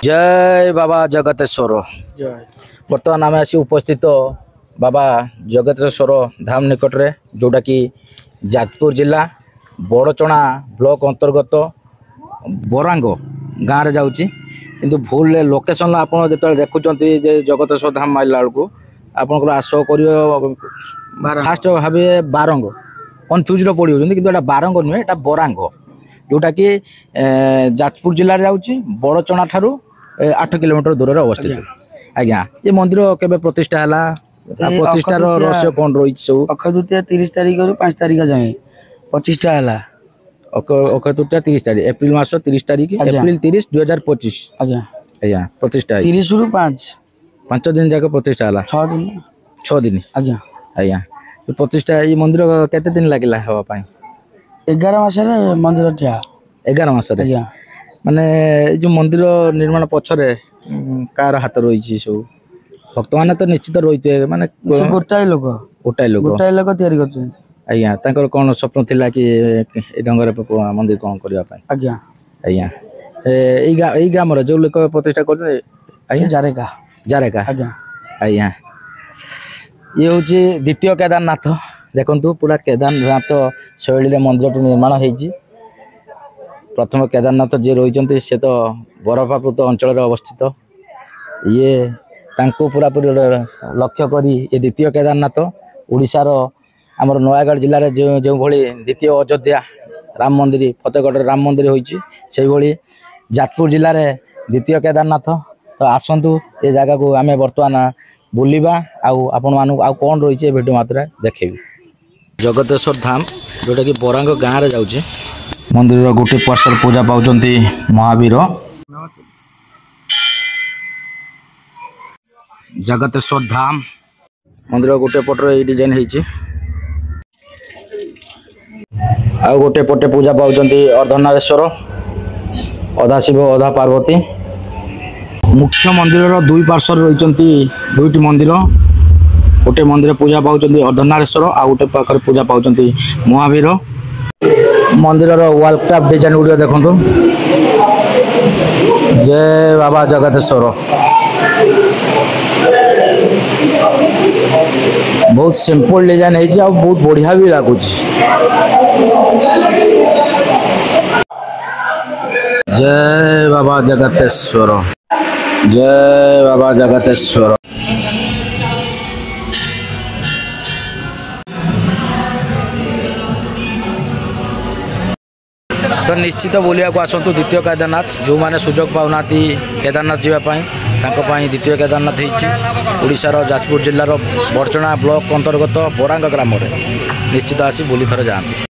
जय बाबा जगतेश्वर। बर्तमान आम आसी उपस्थित बाबा जगतेश्वर धाम निकट रे जोटा कि जाजपुर जिला बड़चणा ब्लॉक अंतर्गत बरांग गाँव रे जाऊँगी किंतु भूल लोकेशन आप जो देखुं जगतेश्वर धाम माइला बेलू आपंकर आस कर फास्ट भाव बारंग कन्फ्यूज पड़ कि बारंग नुहे यहाँ बरांग जोटा कि जाजपुर जिले में जाऊँगी बड़चणा ठारू 8 किलोमीटर दूर अवस्थित। आज्ञा ये मंदिर केबे प्रतिष्ठा है प्रतिष्ठार रहस्य कौन रही सब अक्षय तृतीया 30 तारिख रु 5 तारिख जाए प्रतिष्ठा है अक्षय तृतीया 30 तारिख एप्रिल मास 30 तारिख एप्रिल 30 2025 आज्ञा प्रतिष्ठा 30 रु 5 दिन जाक प्रतिष्ठा है 6 दिन आज्ञा आज्ञा प्रतिष्ठा ये मंदिर केते दिन लगिला हवा पाई 11 मास मंदिर ठिया 11 मास माने जो मंदिर निर्माण पछरे कार हाथ रही सब भक्त मैंने तो निश्चित रही थे माने गोटाए लोक तैयारी करछन आज्ञा तांकर कोन स्वप्न थिला कि ए डंगर मंदिर कोन करबा पाई आज्ञा आज्ञा से एई ग्राम रे जो लोक प्रतिष्ठा करछन आज्ञा जारेका आज्ञा आज्ञा ये हूँ द्वितीय केदारनाथ देखु पूरा केदारनाथ शैली मंदिर निर्माण होती। प्रथम केदारनाथ जी रही से तो बरफावृत अंचल अवस्थित ये तांको पूरा पूरी लक्ष्य करी ये द्वितीय केदारनाथ ओडिशार आमर नयागढ़ जिले में जो भली द्वितीय अयोध्या राम मंदिर फतेहगढ़ राम मंदिर होती से भली जाजपुर जिले में द्वितीय केदारनाथ तो आसतु ये जगह को आम बर्तमान बुलवा आपण मानू आ कौन रही भिडियो मात्रा देखेबी जगतेश्वर धाम जोटा कि बरांग गाँव रे जाऊँगी मंदिर गोटे पार्श्व पूजा पाँच महावीर जगतेश्वर धाम मंदिर गोटे पटर ये डिजाइन होती आ गोटे पटे पूजा पाँच अर्धनारेश्वर अधा शिव अधा पार्वती मुख्य मंदिर दुई पार्श्व रही दुईटी मंदिर गोटे मंदिर पूजा पाँच अर्धनारेश्वर आ गोटे पाखे पूजा पाँच महावीर मंदिर वाल क्राफ्ट डिजाइन गुड़िया देखु जय बाबा जगतेश्वर बहुत सिंपल डिजाइन है बहुत बढ़िया भी लगुच जय बाबा जगतेश्वर जय बाबा जगतेश्वर। तो निश्चित बुलिया को आसतु द्वितीय केदारनाथ जो मैंने सुजोग पाऊना केदारनाथ जावाई द्वितीय केदारनाथ होशार जाजपुर जिलार बड़चणा ब्लॉक अंतर्गत बरांग ग्राम निश्चित आसी बुली थरे जाती।